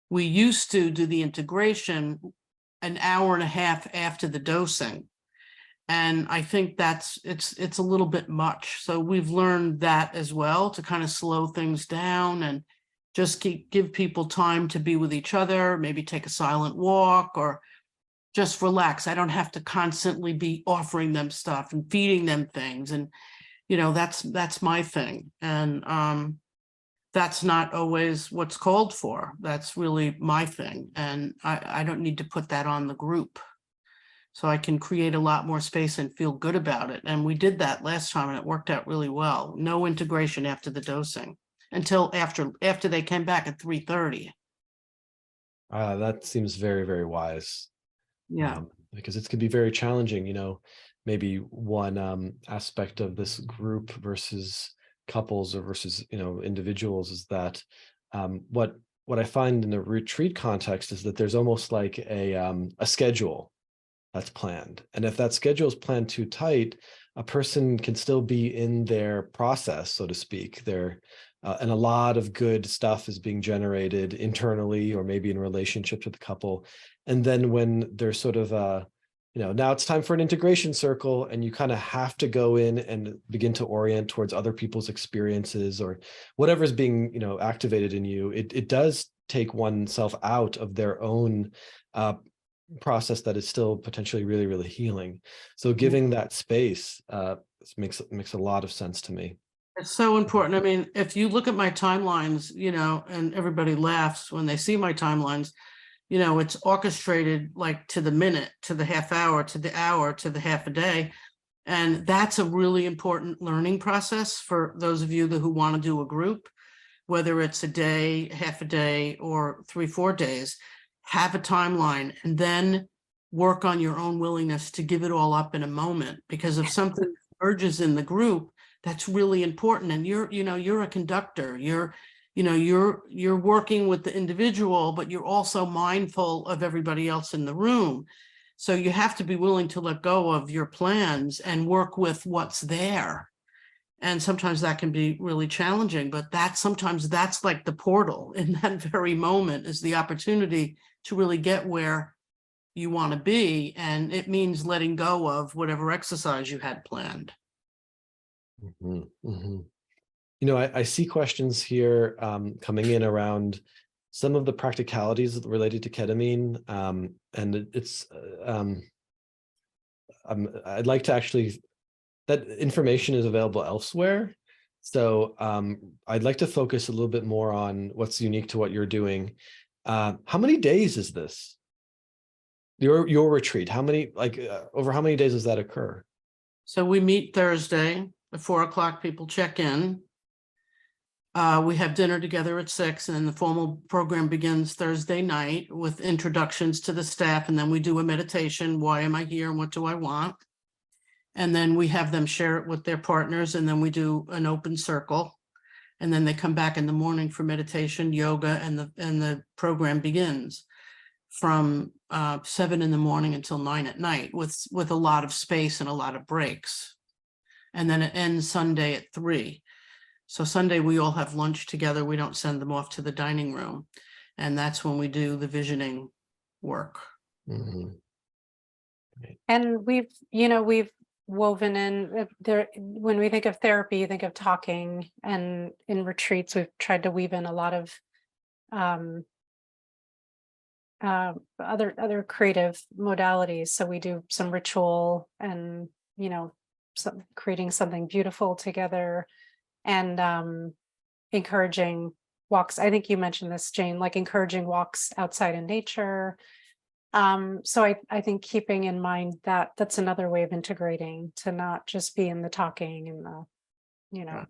S2: We used to do the integration an hour and a half after the dosing, and I think it's a little bit much. So we've learned that as well, to kind of slow things down and just give people time to be with each other, maybe take a silent walk or just relax. I don't have to constantly be offering them stuff and feeding them things, and you know, that's my thing. And that's not always what's called for. That's really my thing. And I don't need to put that on the group. So I can create a lot more space and feel good about it. And we did that last time and it worked out really well. No integration after the dosing until after they came back at 3:30.
S1: That seems very, very wise.
S2: Yeah.
S1: Because it could be very challenging, you know. Maybe one aspect of this group versus couples or versus, you know, individuals is that what I find in a retreat context is that there's almost like a schedule that's planned. And if that schedule is planned too tight, a person can still be in their process, so to speak. And a lot of good stuff is being generated internally or maybe in relationship to the couple. And then when there's sort of you know, now it's time for an integration circle, and you kind of have to go in and begin to orient towards other people's experiences or whatever's being, you know, activated in you. It does take oneself out of their own process that is still potentially really, really healing. So giving that space makes a lot of sense to me.
S2: It's so important. I mean, if you look at my timelines, you know, and everybody laughs when they see my timelines, you know, it's orchestrated like to the minute, to the half hour, to the hour, to the half a day. And that's a really important learning process for those of you who want to do a group, whether it's a day, half a day, or 3-4 days. Have a timeline and then work on your own willingness to give it all up in a moment. Because if something emerges in the group, that's really important. And you're a conductor. You're working with the individual, but you're also mindful of everybody else in the room. So you have to be willing to let go of your plans and work with what's there. And sometimes that can be really challenging, but sometimes that's like the portal in that very moment, is the opportunity to really get where you want to be. And it means letting go of whatever exercise you had planned.
S1: You know, I see questions here coming in around some of the practicalities related to ketamine, and I'd like to actually, that information is available elsewhere. So I'd like to focus a little bit more on what's unique to what you're doing. How many days is this? Your retreat? How many, over how many days does that occur?
S2: So we meet Thursday at 4 o'clock. People check in. We have dinner together at 6, and then the formal program begins Thursday night with introductions to the staff, and then we do a meditation. Why am I here and what do I want? And then we have them share it with their partners, and then we do an open circle. And then they come back in the morning for meditation, yoga, and the program begins from 7 in the morning until 9 at night with a lot of space and a lot of breaks. And then it ends Sunday at 3. So Sunday, we all have lunch together. We don't send them off to the dining room. And that's when we do the visioning work.
S3: And we've woven in there. When we think of therapy, you think of talking, and in retreats, we've tried to weave in a lot of other creative modalities. So we do some ritual and, creating something beautiful together, and encouraging walks. I think you mentioned this, Jayne, like encouraging walks outside in nature. So I think keeping in mind that that's another way of integrating, to not just be in the talking and the,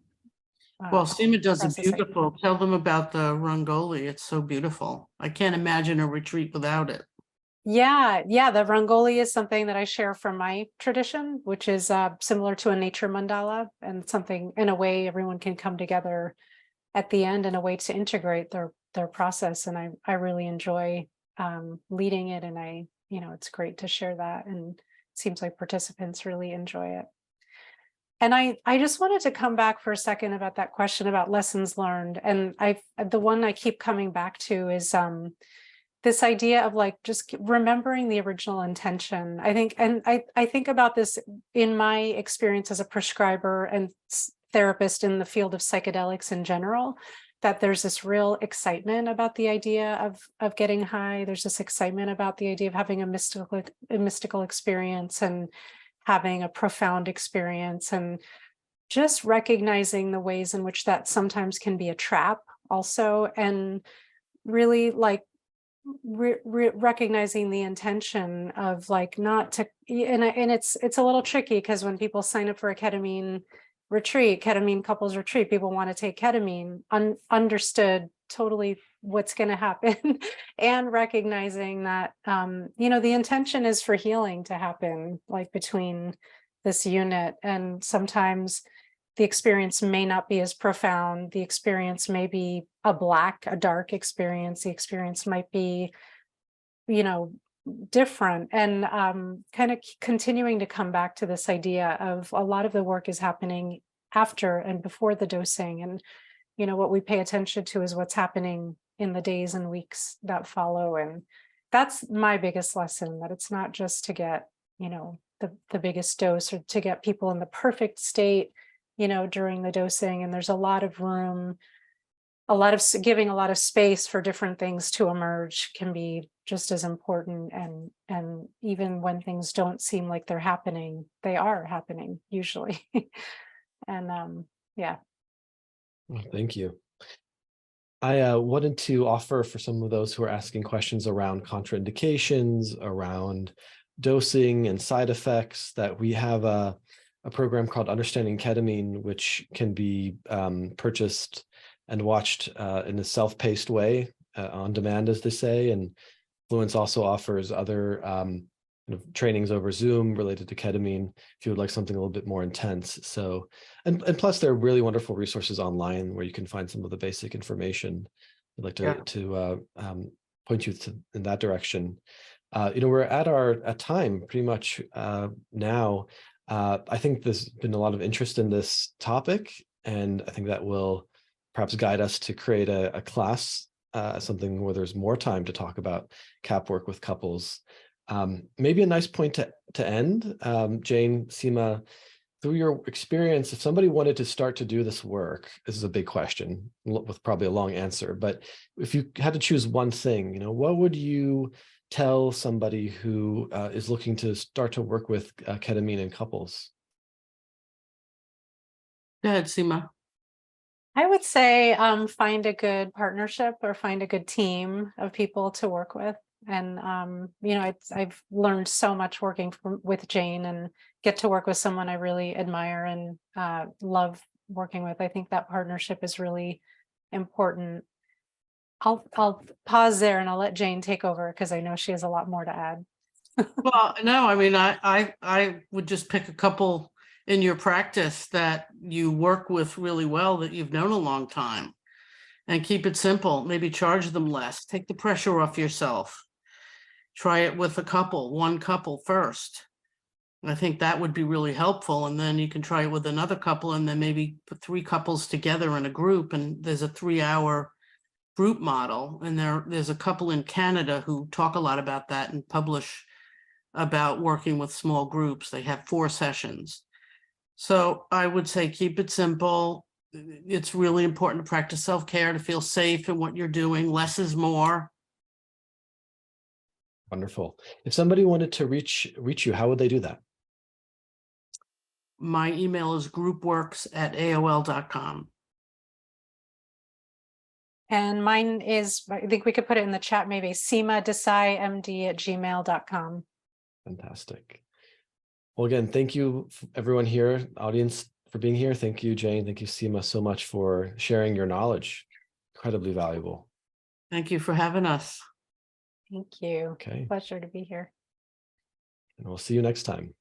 S2: Well, Seema does it
S3: processing.
S2: beautiful. Tell them about the Rangoli. It's so beautiful. I can't imagine a retreat without it.
S3: Yeah, the Rangoli is something that I share from my tradition, which is similar to a nature mandala, and something in a way everyone can come together at the end in a way to integrate their process. And I really enjoy leading it, and it's great to share that, and it seems like participants really enjoy it. And I just wanted to come back for a second about that question about lessons learned. And the one I keep coming back to is this idea of like just remembering the original intention. I think, and I think about this in my experience as a prescriber and therapist in the field of psychedelics in general, that there's this real excitement about the idea of getting high. There's this excitement about the idea of having a mystical experience and having a profound experience, and just recognizing the ways in which that sometimes can be a trap also, and really like recognizing the intention of like not to, and it's a little tricky, because when people sign up for a ketamine couples retreat, people want to take ketamine, understood totally what's going to happen, and recognizing that the intention is for healing to happen, like between this unit. And sometimes the experience may not be as profound. The experience may be a dark experience. The experience might be, different. And kind of continuing to come back to this idea of a lot of the work is happening after and before the dosing. And, what we pay attention to is what's happening in the days and weeks that follow. And that's my biggest lesson, that it's not just to get, the biggest dose, or to get people in the perfect state, during the dosing. And there's a lot of room, giving a lot of space for different things to emerge can be just as important. And even when things don't seem like they're happening, they are happening usually. And yeah.
S1: Well, thank you. I wanted to offer, for some of those who are asking questions around contraindications, around dosing and side effects, that we have a program called Understanding Ketamine, which can be purchased and watched in a self-paced way, on demand, as they say. And Fluence also offers other trainings over Zoom related to ketamine, if you would like something a little bit more intense. So, and plus there are really wonderful resources online where you can find some of the basic information. I'd like to point you in that direction. We're at our time pretty much now. I think there's been a lot of interest in this topic, and I think that will perhaps guide us to create a class, something where there's more time to talk about KAP work with couples. Maybe a nice point to end. Jayne, Seema, through your experience, if somebody wanted to start to do this work, this is a big question with probably a long answer, but if you had to choose one thing, what would you tell somebody who is looking to start to work with ketamine in couples?
S2: Go ahead, Seema.
S3: I would say find a good partnership, or find a good team of people to work with. And, I've learned so much working with Jayne, and get to work with someone I really admire and love working with. I think that partnership is really important. I'll pause there, and I'll let Jayne take over, because I know she has a lot more to add.
S2: Well, no, I mean, I would just pick a couple in your practice that you work with really well, that you've known a long time, and keep it simple. Maybe charge them less. Take the pressure off yourself. Try it with one couple first. I think that would be really helpful. And then you can try it with another couple, and then maybe put 3 couples together in a group. And there's a 3-hour group model. And there's a couple in Canada who talk a lot about that and publish about working with small groups. They have 4 sessions. So I would say keep it simple. It's really important to practice self-care, to feel safe in what you're doing. Less is more.
S1: Wonderful. If somebody wanted to reach you, how would they do that?
S2: My email is groupworks@aol.com.
S3: And mine is, I think we could put it in the chat, maybe Seema Desai, MD@gmail.com.
S1: Fantastic. Well, again, thank you everyone here, audience, for being here. Thank you, Jayne. Thank you, Seema, so much for sharing your knowledge. Incredibly valuable.
S2: Thank you for having us.
S3: Thank you.
S1: Okay.
S3: Pleasure to be here.
S1: And we'll see you next time.